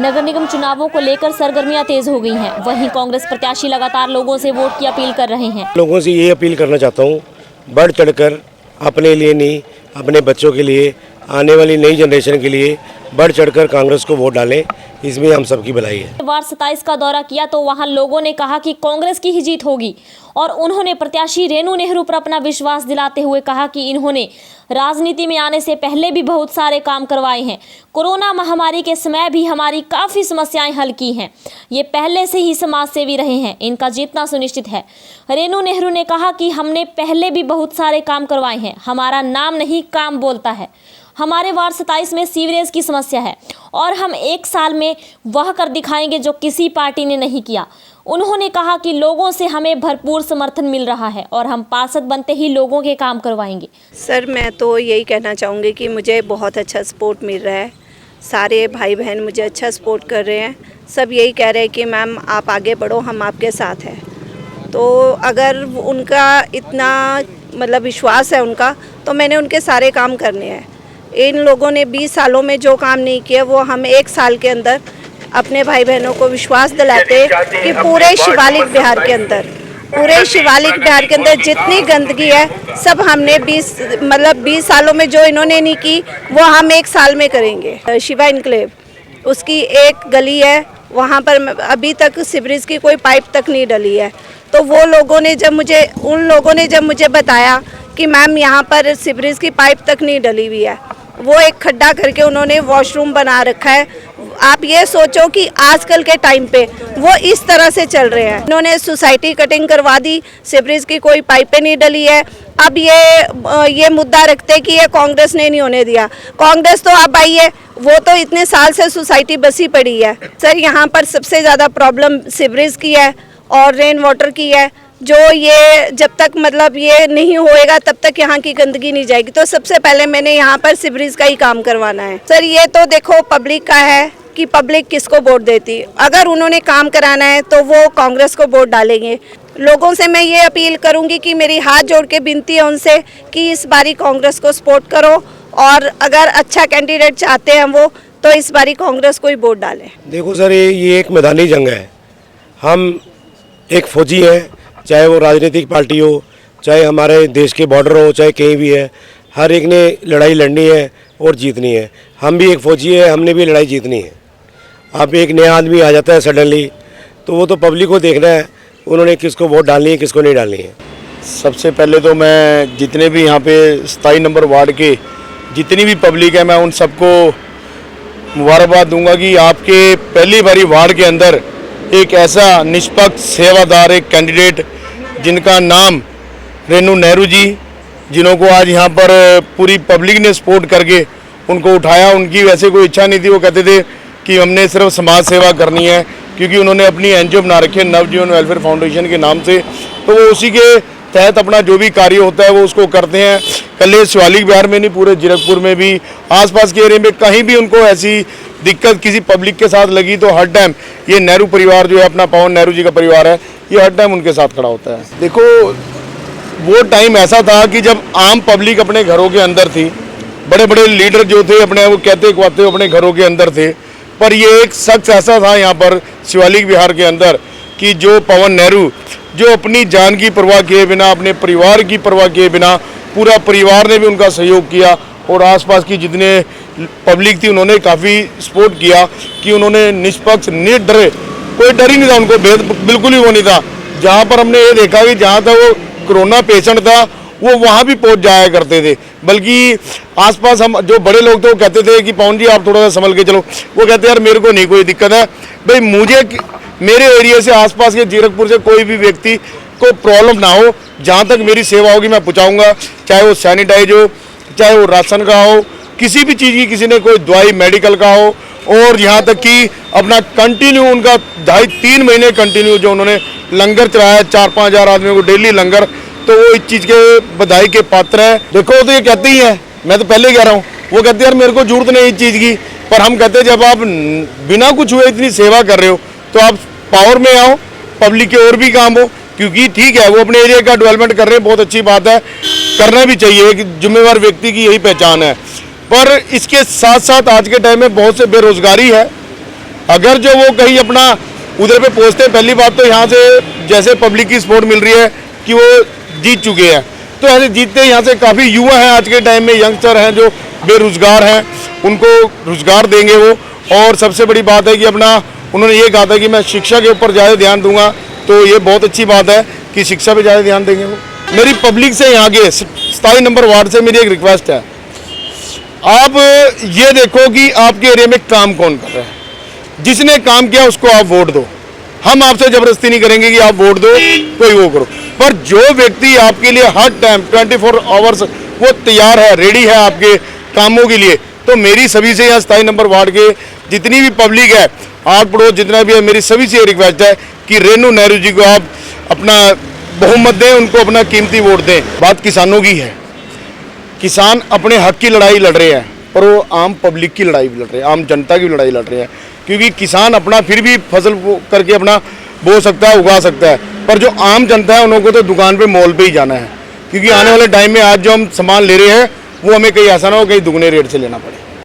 नगर निगम चुनावों को लेकर सरगर्मियां तेज हो गई हैं। वहीं कांग्रेस प्रत्याशी लगातार लोगों से वोट की अपील कर रहे हैं। लोगों से ये अपील करना चाहता हूँ, बढ़ चढ़कर अपने लिए नहीं, अपने बच्चों के लिए, आने वाली नई जनरेशन के लिए बढ़ चढ़कर कांग्रेस को वोट डालें। इसमें हम सबकी भलाई है। वार्ड 27 का दौरा किया तो वहां लोगों ने कहा कि कांग्रेस की ही जीत होगी और उन्होंने प्रत्याशी रेणु नेहरू पर अपना विश्वास दिलाते हुए कहा कि इन्होंने राजनीति में आने से पहले भी बहुत सारे काम करवाए हैं। कोरोना महामारी के समय भी हमारी काफ़ी समस्याएं हल की हैं। ये पहले से ही समाज सेवी रहे हैं, इनका जीतना सुनिश्चित है। रेणु नेहरू ने कहा कि हमने पहले भी बहुत सारे काम करवाए हैं, हमारा नाम नहीं काम बोलता है। हमारे वार्ड 27 में सीवरेज की समस्या है और हम 1 साल में वह कर दिखाएंगे जो किसी पार्टी ने नहीं किया। उन्होंने कहा कि लोगों से हमें भरपूर समर्थन मिल रहा है और हम पार्षद बनते ही लोगों के काम करवाएंगे। सर, मैं तो यही कहना चाहूँगी कि मुझे बहुत अच्छा सपोर्ट मिल रहा है। सारे भाई बहन मुझे अच्छा सपोर्ट कर रहे हैं। सब यही कह रहे हैं कि मैम आप आगे बढ़ो, हम आपके साथ हैं। तो अगर उनका इतना मतलब विश्वास है उनका, तो मैंने उनके सारे काम करने हैं। इन लोगों ने 20 सालों में जो काम नहीं किया वो हम 1 साल के अंदर अपने भाई बहनों को विश्वास दिलाते कि पूरे शिवालिक बिहार के अंदर जितनी गंदगी है सब हमने 20 सालों में जो इन्होंने नहीं की वो हम 1 साल में करेंगे। शिवा इनक्लेव, उसकी एक गली है, वहाँ पर अभी तक सीवरेज की कोई पाइप तक नहीं डली है। तो वो लोगों ने जब मुझे बताया कि मैम यहाँ पर सीवरेज की पाइप तक नहीं डली हुई है, वो एक खड्डा करके उन्होंने वॉशरूम बना रखा है। आप ये सोचो कि आजकल के टाइम पे वो इस तरह से चल रहे हैं। उन्होंने सोसाइटी कटिंग करवा दी, सीवरेज की कोई पाइपें नहीं डली है। अब ये मुद्दा रखते कि ये कांग्रेस ने नहीं होने दिया। कांग्रेस तो अब आई है, वो तो इतने साल से सोसाइटी बसी पड़ी है। सर, यहाँ पर सबसे ज़्यादा प्रॉब्लम सीवरेज की है और रेन वाटर की है। जो ये जब तक मतलब ये नहीं होएगा तब तक यहाँ की गंदगी नहीं जाएगी। तो सबसे पहले मैंने यहाँ पर सीवरेज का ही काम करवाना है। सर, ये तो देखो पब्लिक का है कि पब्लिक किसको वोट देती। अगर उन्होंने काम कराना है तो वो कांग्रेस को वोट डालेंगे। लोगों से मैं ये अपील करूँगी कि मेरी हाथ जोड़ के विनती है उनसे कि इस बारी कांग्रेस को सपोर्ट करो और अगर अच्छा कैंडिडेट चाहते हैं वो, तो इस बारी कांग्रेस को ही वोट डालें। देखो सर, ये एक मैदानी जंग है। हम एक फौजी हैं, चाहे वो राजनीतिक पार्टी हो, चाहे हमारे देश के बॉर्डर हो, चाहे कहीं भी है, हर एक ने लड़ाई लड़नी है और जीतनी है। हम भी एक फौजी है, हमने भी लड़ाई जीतनी है। अब एक नया आदमी आ जाता है सडनली, तो वो तो पब्लिक को देखना है उन्होंने किसको वोट डालनी है, किसको नहीं डालनी है। सबसे पहले तो मैं जितने भी यहाँ पे 27 नंबर वार्ड के जितनी भी पब्लिक है, मैं उन सबको मुबारकबाद दूंगा कि आपके पहली बारी वार्ड के अंदर एक ऐसा निष्पक्ष सेवादार एक कैंडिडेट जिनका नाम रेणु नेहरू जी, जिन्हों को आज यहाँ पर पूरी पब्लिक ने सपोर्ट करके उनको उठाया। उनकी वैसे कोई इच्छा नहीं थी, वो कहते थे कि हमने सिर्फ समाज सेवा करनी है, क्योंकि उन्होंने अपनी एनजीओ बना रखी है नवजीवन वेलफेयर फाउंडेशन के नाम से। तो वो उसी के तहत अपना जो भी कार्य होता है वो उसको करते हैं। कल ये शिवालिक बिहार में नहीं, पूरे जीरकपुर में भी, आसपास के एरिया में कहीं भी उनको ऐसी दिक्कत किसी पब्लिक के साथ लगी तो हर टाइम ये नेहरू परिवार जो है, अपना पवन नेहरू जी का परिवार है, ये हर टाइम उनके साथ खड़ा होता है। देखो, वो टाइम ऐसा था कि जब आम पब्लिक अपने घरों के अंदर थी, बड़े बड़े लीडर जो थे अपने वो कहते कहते अपने घरों के अंदर थे, पर ये एक शख्स ऐसा था यहाँ पर शिवालिक बिहार के अंदर कि जो पवन नेहरू, जो अपनी जान की परवाह किए बिना, अपने परिवार की परवाह किए बिना, पूरा परिवार ने भी उनका सहयोग किया और आसपास की जितने पब्लिक थी उन्होंने काफ़ी सपोर्ट किया कि उन्होंने निष्पक्ष निर्डर, कोई डर ही नहीं था उनको, बिल्कुल ही वो नहीं था। जहाँ पर हमने ये देखा कि जहाँ तक वो कोरोना पेशेंट था वो वहाँ भी पहुँच जाया करते थे, बल्कि आसपास हम जो बड़े लोग थे वो कहते थे कि पवन जी आप थोड़ा सा संभल के चलो। वो कहते यार मेरे को नहीं कोई दिक्कत है भाई, मुझे मेरे एरिया से आसपास के जीरकपुर से कोई भी व्यक्ति को प्रॉब्लम ना हो, जहाँ तक मेरी सेवा होगी मैं पहुँचाऊँगा, चाहे वो सैनिटाइज हो, चाहे वो राशन का हो, किसी भी चीज़ की, किसी ने कोई दवाई मेडिकल का हो। और यहाँ तक कि अपना कंटिन्यू उनका 2.5-3 महीने कंटिन्यू जो उन्होंने लंगर चलाया 4-5 हज़ार आदमियों को डेली लंगर, तो वो इस चीज़ के बधाई के पात्र है। देखो तो ये कहते ही हैं, मैं तो पहले कह रहा हूँ, वो कहते हैं यार मेरे को जरूरत नहीं इस चीज़ की, पर हम कहते हैं जब आप बिना कुछ हुए इतनी सेवा कर रहे हो तो आप पावर में आओ, पब्लिक के और भी काम हो, क्योंकि ठीक है वो अपने एरिया का डेवलपमेंट कर रहे हैं, बहुत अच्छी बात है, करना भी चाहिए, कि जिम्मेवार व्यक्ति की यही पहचान है। पर इसके साथ साथ आज के टाइम में बहुत से बेरोजगारी है, अगर जो वो कहीं अपना उधर पे पहुंचते, पहली बात तो यहाँ से जैसे पब्लिक की सपोर्ट मिल रही है कि वो जीत चुके हैं, तो ऐसे जीतते यहाँ से काफ़ी युवा हैं आज के टाइम में, यंगस्टर हैं जो बेरोजगार हैं, उनको रोजगार देंगे वो। और सबसे बड़ी बात है कि अपना उन्होंने ये कहा था कि मैं शिक्षा के ऊपर ज़्यादा ध्यान दूंगा, तो ये बहुत अच्छी बात है कि शिक्षा पे ज़्यादा ध्यान देंगे वो। मेरी पब्लिक से यहाँ के 27 नंबर वार्ड से मेरी एक रिक्वेस्ट है, आप ये देखो कि आपके एरिया में काम कौन कर रहा है, जिसने काम किया उसको आप वोट दो। हम आपसे जबरदस्ती नहीं करेंगे कि आप वोट दो, कोई वो करो, पर जो व्यक्ति आपके लिए हर टाइम 24 आवर्स वो तैयार है, रेडी है आपके कामों के लिए, तो मेरी सभी से यहाँ 27 नंबर वार्ड के जितनी भी पब्लिक है, आस पड़ोस जितना भी है, मेरी सभी से रिक्वेस्ट है कि रेणु नेहरू जी को आप अपना बहुमत दें, उनको अपना कीमती वोट दें। बात किसानों की है, किसान अपने हक की लड़ाई लड़ रहे हैं, पर वो आम पब्लिक की लड़ाई भी लड़ रहे हैं, आम जनता की लड़ाई लड़ रहे हैं, क्योंकि किसान अपना फिर भी फसल करके अपना बो सकता है, उगा सकता है, पर जो आम जनता है उनको तो दुकान पे मॉल पे ही जाना है, क्योंकि आने वाले टाइम में आज जो हम सामान ले रहे हैं वो हमें कहीं ऐसा ना हो कहीं दुगने रेट से लेना पड़े।